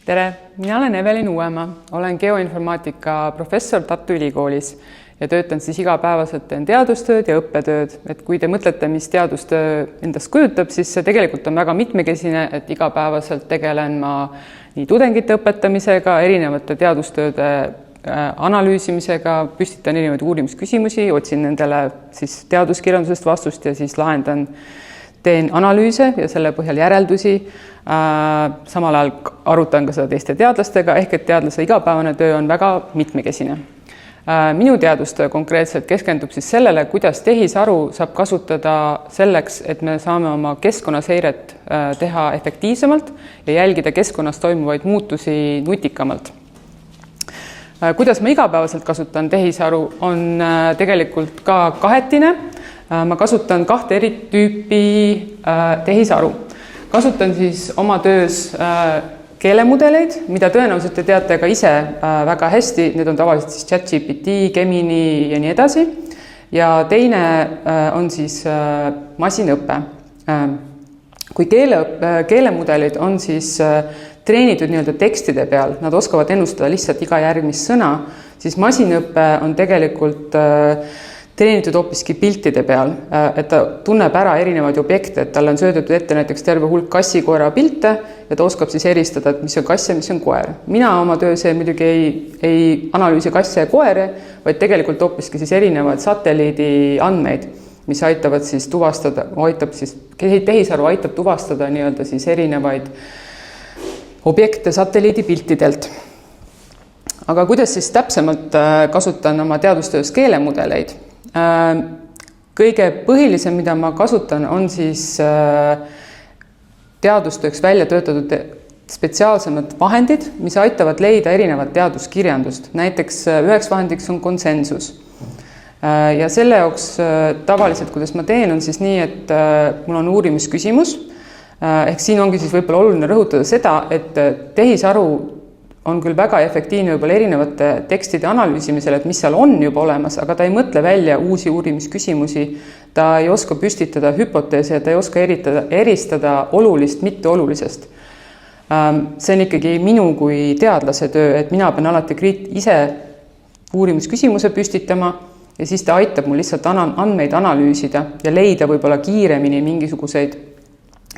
Tere, mina olen Evelin Uuemaa, olen geoinformaatika professor Tartu Ülikoolis ja töötan siis igapäevaselt teen teadustööd ja õppetööd. Et kui te mõtlete, mis teadustöö endast kujutab, siis see tegelikult on väga mitmekesine, et igapäevaselt tegelen ma nii tudengite õpetamisega, erinevate teadustööde analüüsimisega, püstitan erinevaid uurimisküsimusi, otsin nendele siis teaduskirjandusest vastust ja siis teen analüüse ja selle põhjal järeldusi. Samal ajal arutan ka seda teiste teadlastega, ehk et teadlase igapäevane töö on väga mitmekesine. Minu teadustöö konkreetselt keskendub siis sellele, kuidas tehisaru saab kasutada selleks, et me saame oma keskkonnaseiret teha efektiivsemalt ja jälgida keskkonnas toimuvaid muutusi nutikamalt. Kuidas ma igapäevaselt kasutan tehisaru, on tegelikult ka kahetine. Ma kasutan kahte eri tüüpi tehisaru. Kasutan siis oma töös keelemudeleid, mida tõenäoliselt te teate ka ise väga hästi. Need on tavaliselt siis ChatGPT, Gemini ja nii edasi. Ja teine on siis masinõpe. Kui keelemudelid on siis treenitud nii-öelda tekstide peal, nad oskavad ennustada lihtsalt iga järgmist sõna, siis masinõpe on tegelikult treenitud hoopiski piltide peal, et ta tunneb ära erinevaid objekte, et talle on söödetud ette näiteks terve hulk kassi-koera pilte ja ta oskab siis eristada, et mis on kass ja mis on koer. Mina oma töös muidugi ei analüüsi kasse ja koere, vaid tegelikult hoopiski siis erinevaid satelliidi andmeid, mis aitavad siis tuvastada, tehisaru aitab tuvastada nii-öelda siis erinevaid objekte satelliidipiltidelt. Aga kuidas siis täpsemalt kasutan oma teadustöös keelemudeleid? Kõige põhilisem, mida ma kasutan, on siis teadustööks välja töötatud spetsiaalsemad vahendid, mis aitavad leida erinevat teaduskirjandust. Näiteks üheks vahendiks on konsensus. Ja selle jaoks tavaliselt, kuidas ma teen, on siis nii, et mul on uurimisküsimus. Ehk siin ongi siis võib-olla oluline rõhutada seda, et tehisaru on küll väga efektiivne võib-olla erinevate tekstide analüüsimisel, et mis seal on juba olemas, aga ta ei mõtle välja uusi uurimisküsimusi, ta ei oska püstitada hüpoteese, ta ei oska eristada olulist mitteolulisest. See on ikkagi minu kui teadlase töö, et mina pean alati ise uurimisküsimuse püstitama ja siis ta aitab mul lihtsalt andmeid analüüsida ja leida võib-olla kiiremini mingisuguseid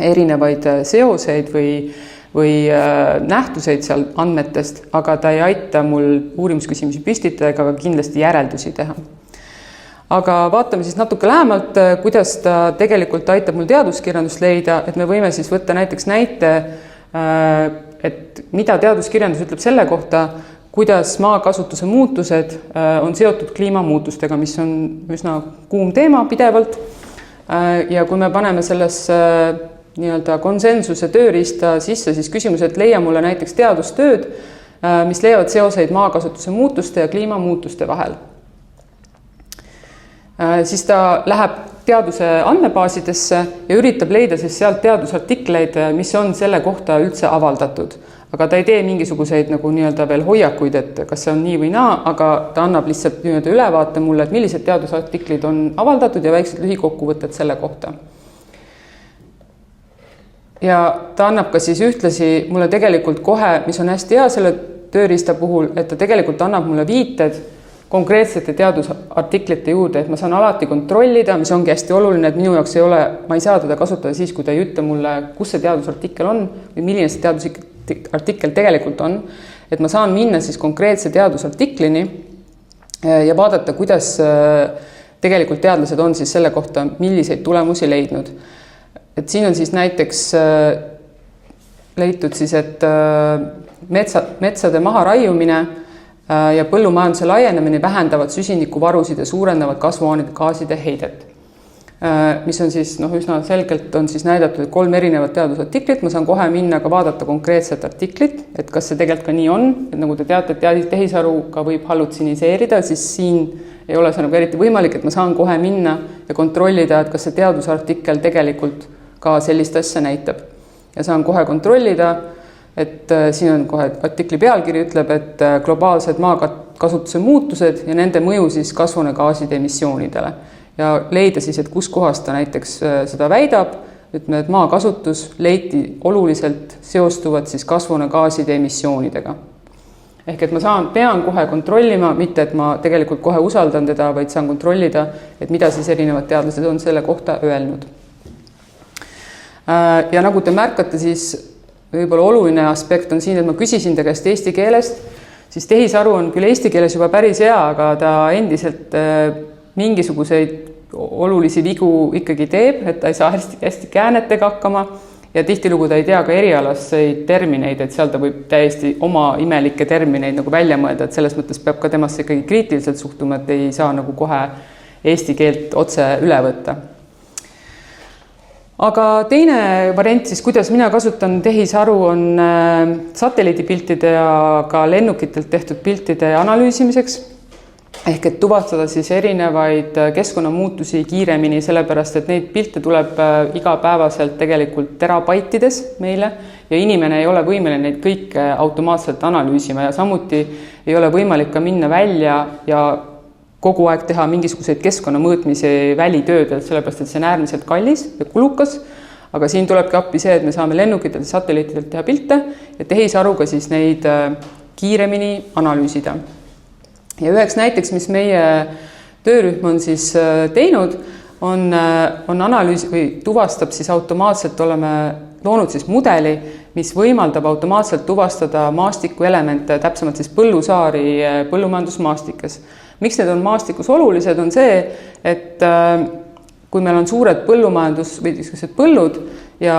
erinevaid seoseid või nähtuseid seal andmetest, aga ta ei aita mul uurimisküsimusi püstitada ega kindlasti järeldusi teha. Aga vaatame siis natuke lähemalt, kuidas ta tegelikult aitab mul teaduskirjandust leida, et me võime siis võtta näiteks näite, et mida teaduskirjandus ütleb selle kohta, kuidas maakasutuse muutused on seotud kliimamuutustega, mis on üsna kuum teema pidevalt. Ja kui me paneme selles nii-öelda konsensuse tööriista sisse, siis küsimus, et leia mulle näiteks teadustööd, mis leiavad seoseid maakasutuse muutuste ja kliimamuutuste vahel. Siis ta läheb teaduse andmebaasidesse ja üritab leida siis sealt teadusartikleid, mis on selle kohta üldse avaldatud. Aga ta ei tee mingisuguseid nagu nii-öelda veel hoiakuid, et kas see on nii või naa, aga ta annab lihtsalt nii-öelda ülevaate mulle, et millised teadusartiklid on avaldatud ja väiksed lühikokkuvõtted selle kohta. Ja ta annab ka siis ühtlasi mulle tegelikult kohe, mis on hästi hea selle tööriista puhul, et ta tegelikult annab mulle viited konkreetsete teadusartiklite juurde, et ma saan alati kontrollida, mis ongi hästi oluline, et minu jaoks ma ei saa teda kasutada siis, kui ta ei ütle mulle, kus see teadusartikkel on või milline see teadusartikkel tegelikult on, et ma saan minna siis konkreetse teadusartiklini ja vaadata, kuidas tegelikult teadlased on siis selle kohta, milliseid tulemusi leidnud. Et siin on siis näiteks leitud siis, et metsade maharaiumine ja põllumajanduse laienemine vähendavad süsinikuvarusid ja suurendavad kasvuhoonegaaside heidet. Mis on siis üsna selgelt on siis näidatud 3 erinevat teadusartiklit. Ma saan kohe minna ka vaadata konkreetset artiklit, et kas see tegelikult ka nii on. Et nagu te teate, et tehisaruga võib hallutsiniseerida, siis siin ei ole see nagu eriti võimalik, et ma saan kohe minna ja kontrollida, et kas see teadusartikkel tegelikult ka sellist asja näitab. Ja saan kohe kontrollida, et siin on kohe artikli pealkiri ütleb, et globaalsed maakasutuse muutused ja nende mõju siis kasvuhoonegaaside emissioonidele. Ja leida siis, et kus kohas ta näiteks seda väidab, ütleme, et maakasutus leiti oluliselt seostuvad siis kasvuhoonegaaside emissioonidega. Ehk et ma pean kohe kontrollima, mitte et ma tegelikult kohe usaldan teda, vaid saan kontrollida, et mida siis erinevad teadlased on selle kohta öelnud. Ja nagu te märkate, siis võib-olla oluline aspekt on siin, et ma küsisin ta käest eesti keelest, siis tehisaru on küll eesti keeles juba päris hea, aga ta endiselt mingisuguseid olulisi vigu ikkagi teeb, et ta ei saa hästi käänetega hakkama ja tihtilugu ta ei tea ka erialaseid termineid, et seal ta võib täiesti oma imelikke termineid nagu välja mõelda, et selles mõttes peab ka temasse ikkagi kriitiliselt suhtuma, et ei saa nagu kohe eesti keelt otse üle võtta. Aga teine variant siis, kuidas mina kasutan tehisaru, on satelliidipiltide ja ka lennukitelt tehtud piltide analüüsimiseks. Ehk et tuvastada siis erinevaid keskkonnamuutusi kiiremini, sellepärast et neid pilte tuleb igapäevaselt tegelikult terabaitides meile ja inimene ei ole võimeline neid kõike automaatselt analüüsima ja samuti ei ole võimalik ka minna välja ja kogu aeg teha mingisuguseid keskkonnamõõtmisi välitöödel, sellepärast et see on äärmiselt kallis ja kulukas, aga siin tulebki appi see, et me saame lennukitelt ja satelliitidelt teha pilte ja tehisaruga siis neid kiiremini analüüsida. Ja üheks näiteks, mis meie töörühm on siis teinud, on analüüs või tuvastab siis automaatselt, oleme loonud siis mudeli, mis võimaldab automaatselt tuvastada maastikuelemente, täpsemalt siis põllusaari põllumajandusmaastikes. Miks need on maastikus olulised, on see, et kui meil on suured põllumajandus või põllud ja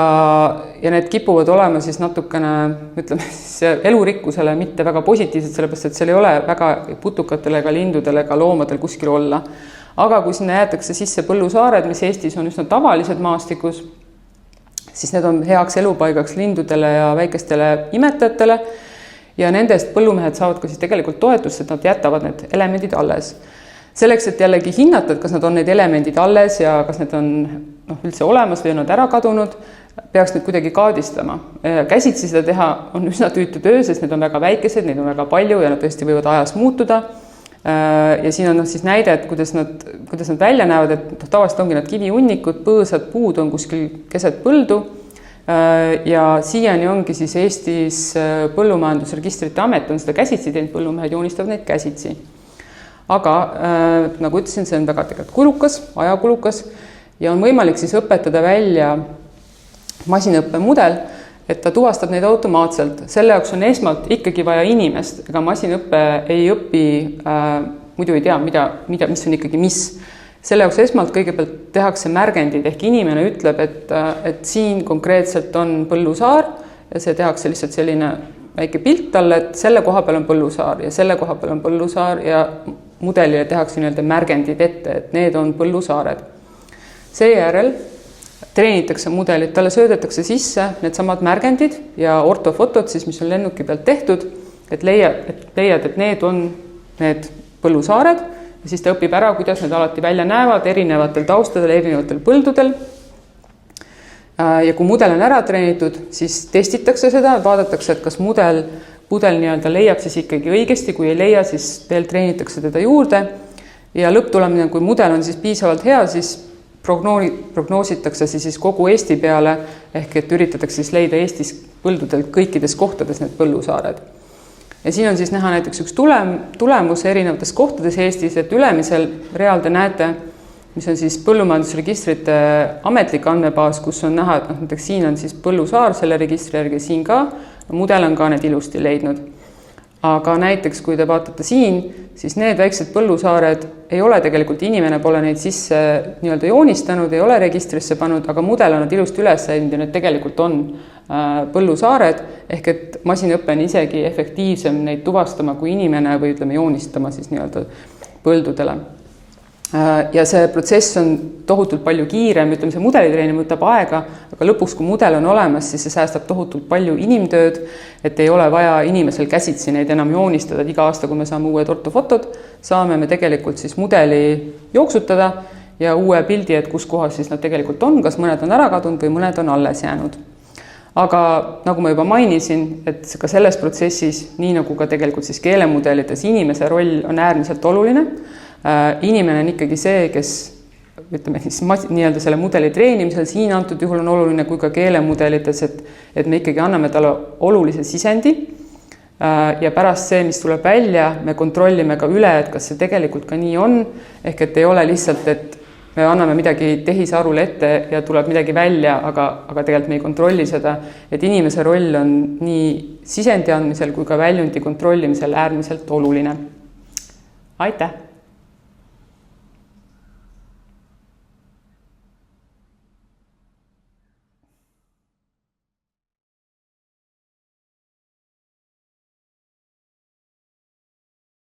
need kipuvad olema siis natukene, ütleme siis elurikkusele mitte väga positiivsed, sellepärast et seal ei ole väga putukatele ega lindudele ega loomadel kuskil olla. Aga kui sinna jäetakse sisse põllusaared, mis Eestis on üsna tavalised maastikus, siis need on heaks elupaigaks lindudele ja väikestele imetajatele ja nendest põllumehed saavad ka siis tegelikult toetust, et nad jätavad need elemendid alles. Selleks, et jällegi hinnata, et kas nad on need elemendid alles ja kas need on üldse olemas või on nad ära kadunud, peaks need kuidagi kaadistama. Käsitsi seda teha on üsna tüütu töö, sest need on väga väikesed, neid on väga palju ja nad tõesti võivad ajas muutuda. Ja siin on siis näide, et kuidas nad välja näevad, et tavaliselt ongi nad kivihunnikud, põõsad puud on kuskil keset põldu ja siiani ongi siis Eestis Põllumajandusregistrite Amet on seda käsitsi teinud, põllumehed joonistavad neid käsitsi. Aga nagu ütlesin, see on väga tegelikult kulukas, ajakulukas ja on võimalik siis õpetada välja masinõppemudel, et ta tuvastab neid automaatselt. Selle jaoks on esmalt ikkagi vaja inimest, ega masinõppe ei õpi, muidu ei tea, mis on ikkagi mis. Selle jaoks esmalt kõigepealt tehakse märgendid, ehk inimene ütleb, et siin konkreetselt on põllusaar ja see tehakse lihtsalt selline väike pilt talle, et selle koha peal on põllusaar ja selle koha peal on põllusaar ja mudelile tehakse märgendid ette, et need on põllusaared. Seejärel treenitakse mudelit, talle söödetakse sisse need samad märgendid ja ortofotod, siis, mis on lennuki pealt tehtud, et leiad, et need on need põllusaared ja siis ta õpib ära, kuidas need alati välja näevad erinevatel taustadel, erinevatel põldudel. Ja kui mudel on ära treenitud, siis testitakse seda, vaadatakse, et kas pudel nii-öelda leiab siis ikkagi õigesti, kui ei leia, siis veel treenitakse teda juurde ja lõpptulemine, kui mudel on siis piisavalt hea, siis prognoositakse siis kogu Eesti peale, ehk et üritatakse siis leida Eestis põldudel kõikides kohtades need põllusaared. Ja siin on siis näha näiteks üks tulemus erinevates kohtades Eestis, et ülemisel real te näete, mis on siis Põllumajandusregistrite ametlik andmebaas, kus on näha, et näiteks siin on siis põllusaar selle registri järgi, siin ka, mudel on ka need ilusti leidnud. Aga näiteks, kui te vaatate siin, siis need väiksed põllusaared ei ole tegelikult, inimene pole neid sisse nii-öelda joonistanud, ei ole registrisse pannud, aga mudel on nad ilusti üles leidnud ja need tegelikult on põllusaared, ehk et masinõppe on isegi efektiivsem neid tuvastama kui inimene või ütleme joonistama siis nii-öelda põldudele. Ja see protsess on tohutult palju kiirem, ütleme see mudelitreening võtab aega, aga lõpuks, kui mudel on olemas, siis see säästab tohutult palju inimtööd, et ei ole vaja inimesel käsitsi neid enam joonistada, et iga aasta, kui me saame uued ortofotod, saame me tegelikult siis mudeli jooksutada ja uue pildi, et kus kohas siis nad tegelikult on, kas mõned on ära kadunud või mõned on alles jäänud. Aga nagu ma juba mainisin, et ka selles protsessis, nii nagu ka tegelikult siis keelemudelites, inimese roll on äärmiselt oluline. Inimene on ikkagi see, kes ütleme siis nii-öelda selle mudeli treenimisel, siin antud juhul on oluline, kui ka keelemudelites, et me ikkagi anname talle olulise sisendi ja pärast see, mis tuleb välja, me kontrollime ka üle, et kas see tegelikult ka nii on, ehk et ei ole lihtsalt, et me anname midagi tehisarule ette ja tuleb midagi välja, aga tegelikult me ei kontrolli seda, et inimese roll on nii sisendi andmisel kui ka väljundi kontrollimisel äärmiselt oluline. Aitäh!